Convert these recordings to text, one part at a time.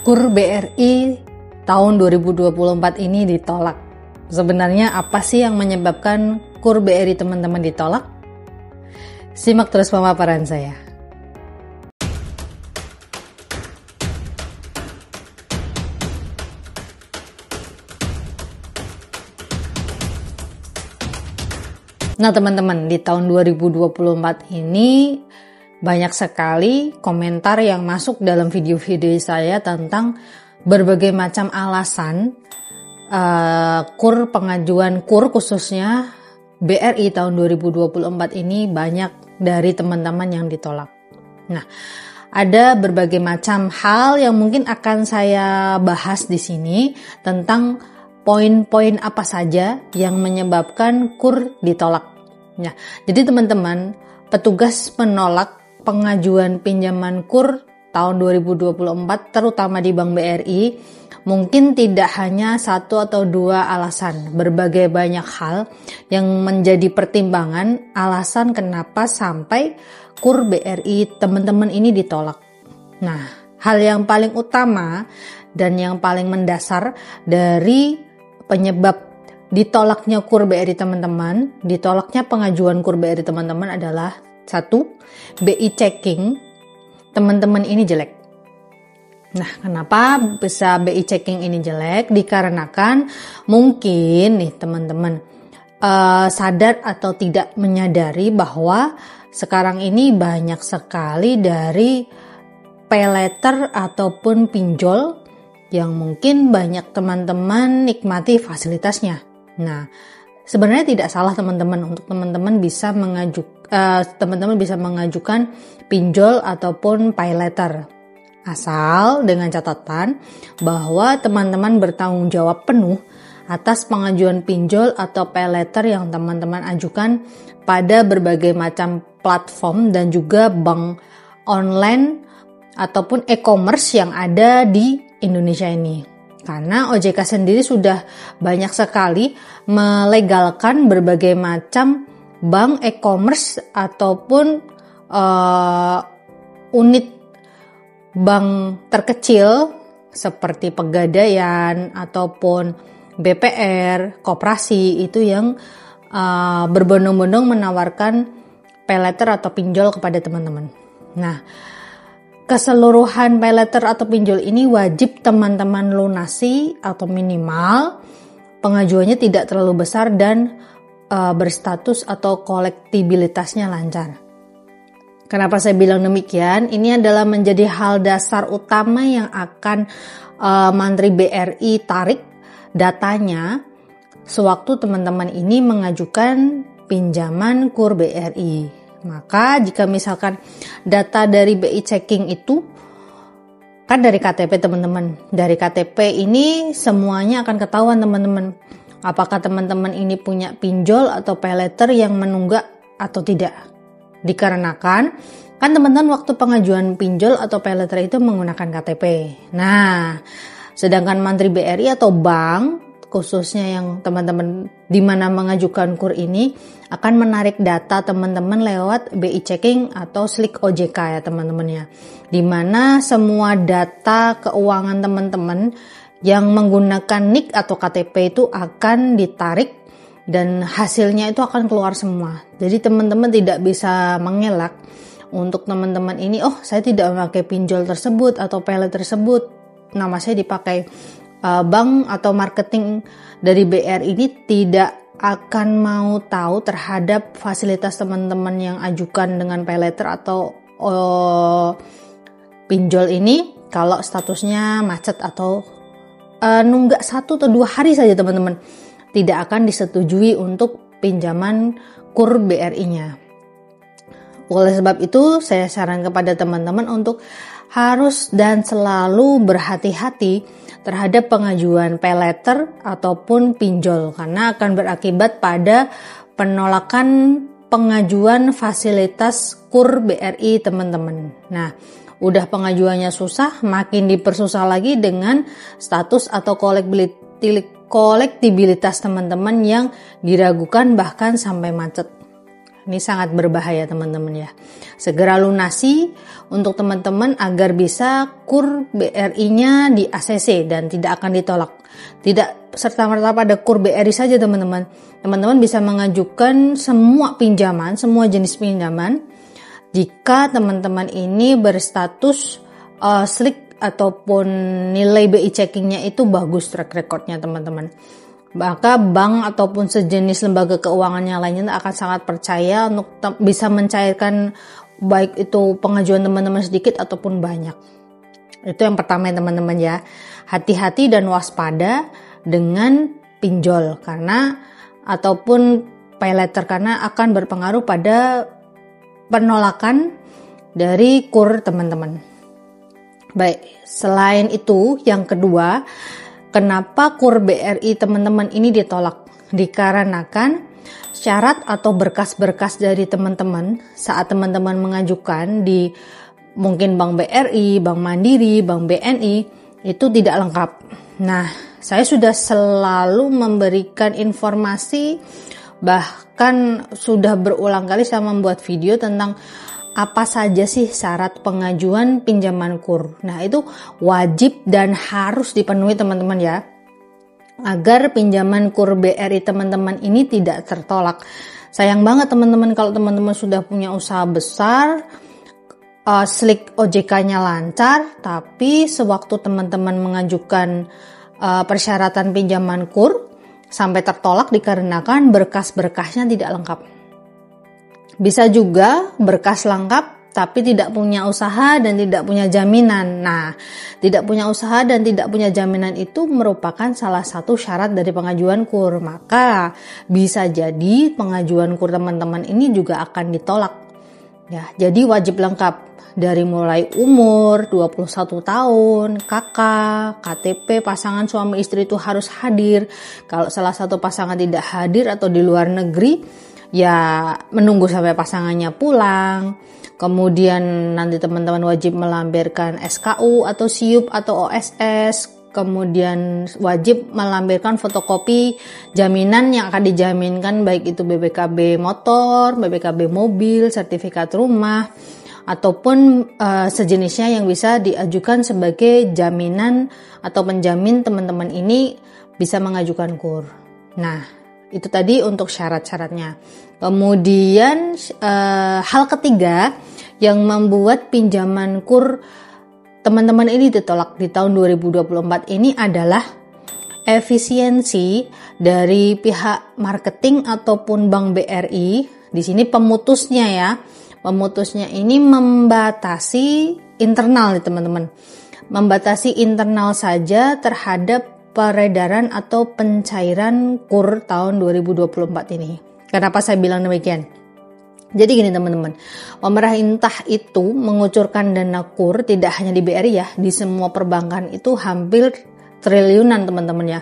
KUR BRI tahun 2024 ini ditolak. Sebenarnya apa sih yang menyebabkan KUR BRI teman-teman ditolak? Simak terus pemaparan saya. Nah teman-teman, di tahun 2024 ini banyak sekali komentar yang masuk dalam video-video saya tentang berbagai macam alasan pengajuan KUR khususnya BRI tahun 2024 ini banyak dari teman-teman yang ditolak. Nah, ada berbagai macam hal yang mungkin akan saya bahas di sini tentang poin-poin apa saja yang menyebabkan KUR ditolak. Nah, jadi teman-teman, petugas penolak pengajuan pinjaman KUR tahun 2024 terutama di Bank BRI mungkin tidak hanya satu atau dua alasan, berbagai banyak hal yang menjadi pertimbangan alasan kenapa sampai KUR BRI teman-teman ini ditolak. Nah, hal yang paling utama dan yang paling mendasar dari penyebab ditolaknya KUR BRI teman-teman, ditolaknya pengajuan KUR BRI teman-teman adalah satu, BI checking teman-teman ini jelek. Nah, kenapa bisa BI checking ini jelek? Dikarenakan mungkin nih teman-teman sadar atau tidak menyadari bahwa sekarang ini banyak sekali dari pay letter ataupun pinjol yang mungkin banyak teman-teman nikmati fasilitasnya. Nah, sebenarnya tidak salah teman-teman untuk teman-teman bisa mengajukan pinjol ataupun pay letter. Asal dengan catatan bahwa teman-teman bertanggung jawab penuh atas pengajuan pinjol atau pay letter yang teman-teman ajukan pada berbagai macam platform dan juga bank online ataupun e-commerce yang ada di Indonesia ini. Karena OJK sendiri sudah banyak sekali melegalkan berbagai macam bank e-commerce ataupun unit bank terkecil seperti Pegadaian ataupun BPR, koperasi itu yang berbondong-bondong menawarkan pay letter atau pinjol kepada teman-teman. Nah, keseluruhan pay letter atau pinjol ini wajib teman-teman lunasi atau minimal pengajuannya tidak terlalu besar dan berstatus atau kolektibilitasnya lancar. Kenapa saya bilang demikian? Ini adalah menjadi hal dasar utama yang akan Mantri BRI tarik datanya sewaktu teman-teman ini mengajukan pinjaman KUR BRI. Maka jika misalkan data dari BI checking itu kan dari KTP teman-teman. Dari KTP ini semuanya akan ketahuan teman-teman. Apakah teman-teman ini punya pinjol atau pay letter yang menunggak atau tidak. Dikarenakan kan teman-teman waktu pengajuan pinjol atau pay letter itu menggunakan KTP. Nah, sedangkan Mantri BRI atau bank khususnya yang teman-teman di mana mengajukan KUR ini akan menarik data teman-teman lewat BI checking atau slik OJK ya teman-teman ya. Di mana semua data keuangan teman-teman yang menggunakan NIK atau KTP itu akan ditarik dan hasilnya itu akan keluar semua. Jadi teman-teman tidak bisa mengelak untuk teman-teman ini, oh saya tidak memakai pinjol tersebut atau pay letter tersebut, nama saya dipakai bank atau marketing dari BRI ini tidak akan mau tahu terhadap fasilitas teman-teman yang ajukan dengan pay letter atau pinjol ini kalau statusnya macet atau nunggak 1 atau 2 hari saja teman-teman tidak akan disetujui untuk pinjaman KUR BRI-nya. Oleh sebab itu saya saran kepada teman-teman untuk harus dan selalu berhati-hati terhadap pengajuan pay letter ataupun pinjol karena akan berakibat pada penolakan pengajuan fasilitas KUR BRI teman-teman. Nah, udah pengajuannya susah, makin dipersusah lagi dengan status atau kolektibilitas teman-teman yang diragukan bahkan sampai macet. Ini sangat berbahaya teman-teman ya. Segera lunasi untuk teman-teman agar bisa KUR BRI-nya di ACC dan tidak akan ditolak. Tidak serta-merta pada KUR BRI saja teman-teman. Teman-teman bisa mengajukan semua pinjaman, semua jenis pinjaman jika teman-teman ini berstatus slick ataupun nilai BI checkingnya itu bagus track recordnya teman-teman. Maka bank ataupun sejenis lembaga keuangan yang lainnya akan sangat percaya untuk bisa mencairkan baik itu pengajuan teman-teman sedikit ataupun banyak. Itu yang pertama ya teman-teman ya. Hati-hati dan waspada dengan pinjol karena ataupun pay letter karena akan berpengaruh pada penolakan dari KUR teman-teman. Baik, selain itu yang kedua, kenapa KUR BRI teman-teman ini ditolak? Dikarenakan syarat atau berkas-berkas dari teman-teman saat teman-teman mengajukan di mungkin Bank BRI, Bank Mandiri, Bank BNI itu tidak lengkap. Nah, saya sudah selalu memberikan informasi, bahkan sudah berulang kali saya membuat video tentang apa saja sih syarat pengajuan pinjaman KUR. Nah, itu wajib dan harus dipenuhi teman-teman ya, agar pinjaman KUR BRI teman-teman ini tidak tertolak. Sayang banget teman-teman kalau teman-teman sudah punya usaha besar, slick OJK-nya lancar, tapi sewaktu teman-teman mengajukan persyaratan pinjaman KUR sampai tertolak dikarenakan berkas-berkasnya tidak lengkap. Bisa juga berkas lengkap tapi tidak punya usaha dan tidak punya jaminan. Nah, tidak punya usaha dan tidak punya jaminan itu merupakan salah satu syarat dari pengajuan KUR. Maka bisa jadi pengajuan KUR teman-teman ini juga akan ditolak. Ya, jadi wajib lengkap dari mulai umur 21 tahun, KK, KTP pasangan suami istri itu harus hadir. Kalau salah satu pasangan tidak hadir atau di luar negeri, ya menunggu sampai pasangannya pulang. Kemudian nanti teman-teman wajib melampirkan SKU atau SIUP atau OSS. Kemudian wajib melampirkan fotokopi jaminan yang akan dijaminkan, baik itu BPKB motor, BPKB mobil, sertifikat rumah, ataupun sejenisnya yang bisa diajukan sebagai jaminan atau penjamin teman-teman ini bisa mengajukan KUR. Nah, itu tadi untuk syarat-syaratnya. Kemudian hal ketiga yang membuat pinjaman KUR teman-teman ini ditolak di tahun 2024 ini adalah efisiensi dari pihak marketing ataupun Bank BRI. Di sini pemutusnya ya. Pemutusnya ini membatasi internal nih teman-teman. Membatasi internal saja terhadap peredaran atau pencairan KUR tahun 2024 ini. Kenapa saya bilang demikian? Jadi gini teman-teman, pemerintah itu mengucurkan dana KUR tidak hanya di BRI ya, di semua perbankan itu hampir triliunan teman-teman ya.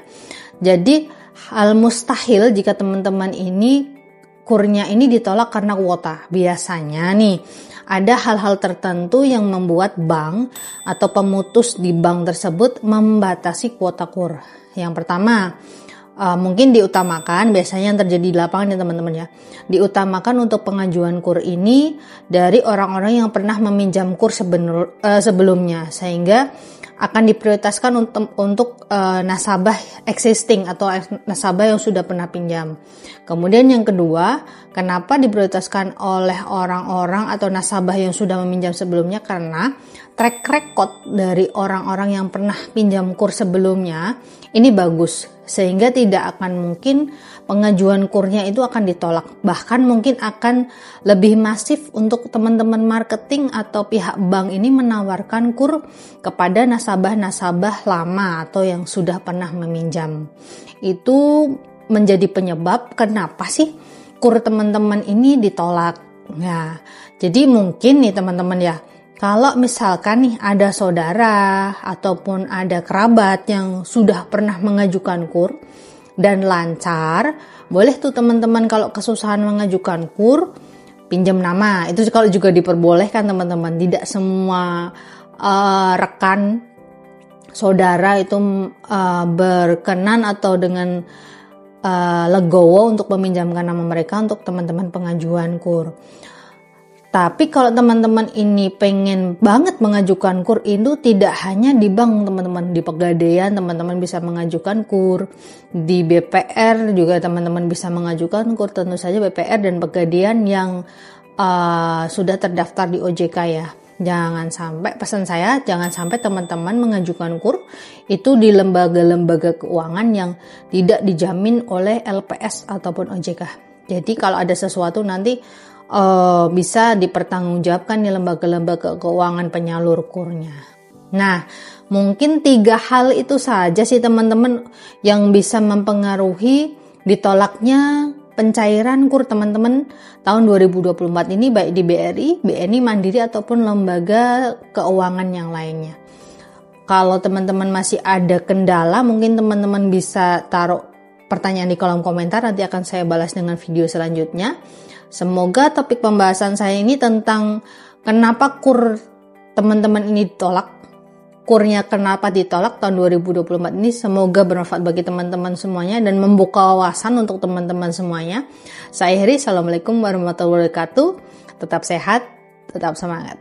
Jadi hal mustahil jika teman-teman ini KUR-nya ini ditolak karena kuota. Biasanya nih ada hal-hal tertentu yang membuat bank atau pemutus di bank tersebut membatasi kuota KUR. Yang pertama, mungkin diutamakan, biasanya yang terjadi di lapangan ya teman-teman ya, diutamakan untuk pengajuan KUR ini dari orang-orang yang pernah meminjam KUR sebelumnya, sehingga akan diprioritaskan untuk nasabah existing atau nasabah yang sudah pernah pinjam. Kemudian yang kedua, kenapa diprioritaskan oleh orang-orang atau nasabah yang sudah meminjam sebelumnya? Karena track record dari orang-orang yang pernah pinjam KUR sebelumnya ini bagus, sehingga tidak akan mungkin pengajuan KUR-nya itu akan ditolak. Bahkan mungkin akan lebih masif untuk teman-teman marketing atau pihak bank ini menawarkan KUR kepada nasabah-nasabah lama atau yang sudah pernah meminjam. Itu menjadi penyebab kenapa sih KUR teman-teman ini ditolak. Nah, jadi mungkin nih teman-teman ya, kalau misalkan nih ada saudara ataupun ada kerabat yang sudah pernah mengajukan KUR dan lancar, boleh tuh teman-teman kalau kesusahan mengajukan KUR, pinjam nama. Itu kalau juga diperbolehkan teman-teman. Tidak semua rekan saudara itu berkenan atau dengan legowo untuk meminjamkan nama mereka untuk teman-teman pengajuan KUR. Tapi kalau teman-teman ini pengen banget mengajukan KUR itu tidak hanya di bank teman-teman, di Pegadaian teman-teman bisa mengajukan KUR, di BPR juga teman-teman bisa mengajukan KUR, tentu saja BPR dan Pegadaian yang sudah terdaftar di OJK ya. Jangan sampai, pesan saya, jangan sampai teman-teman mengajukan KUR itu di lembaga-lembaga keuangan yang tidak dijamin oleh LPS ataupun OJK. Jadi kalau ada sesuatu nanti bisa dipertanggungjawabkan di lembaga-lembaga keuangan penyalur KUR-nya. Nah, mungkin 3 hal itu saja sih teman-teman yang bisa mempengaruhi ditolaknya pencairan KUR teman-teman tahun 2024 ini, baik di BRI, BNI, Mandiri ataupun lembaga keuangan yang lainnya. Kalau teman-teman masih ada kendala, mungkin teman-teman bisa taruh pertanyaan di kolom komentar, nanti akan saya balas dengan video selanjutnya. Semoga topik pembahasan saya ini tentang kenapa KUR teman-teman ini ditolak, KUR-nya kenapa ditolak tahun 2024 ini, semoga bermanfaat bagi teman-teman semuanya dan membuka wawasan untuk teman-teman semuanya. Saya Heri, Assalamualaikum warahmatullahi wabarakatuh. Tetap sehat, tetap semangat.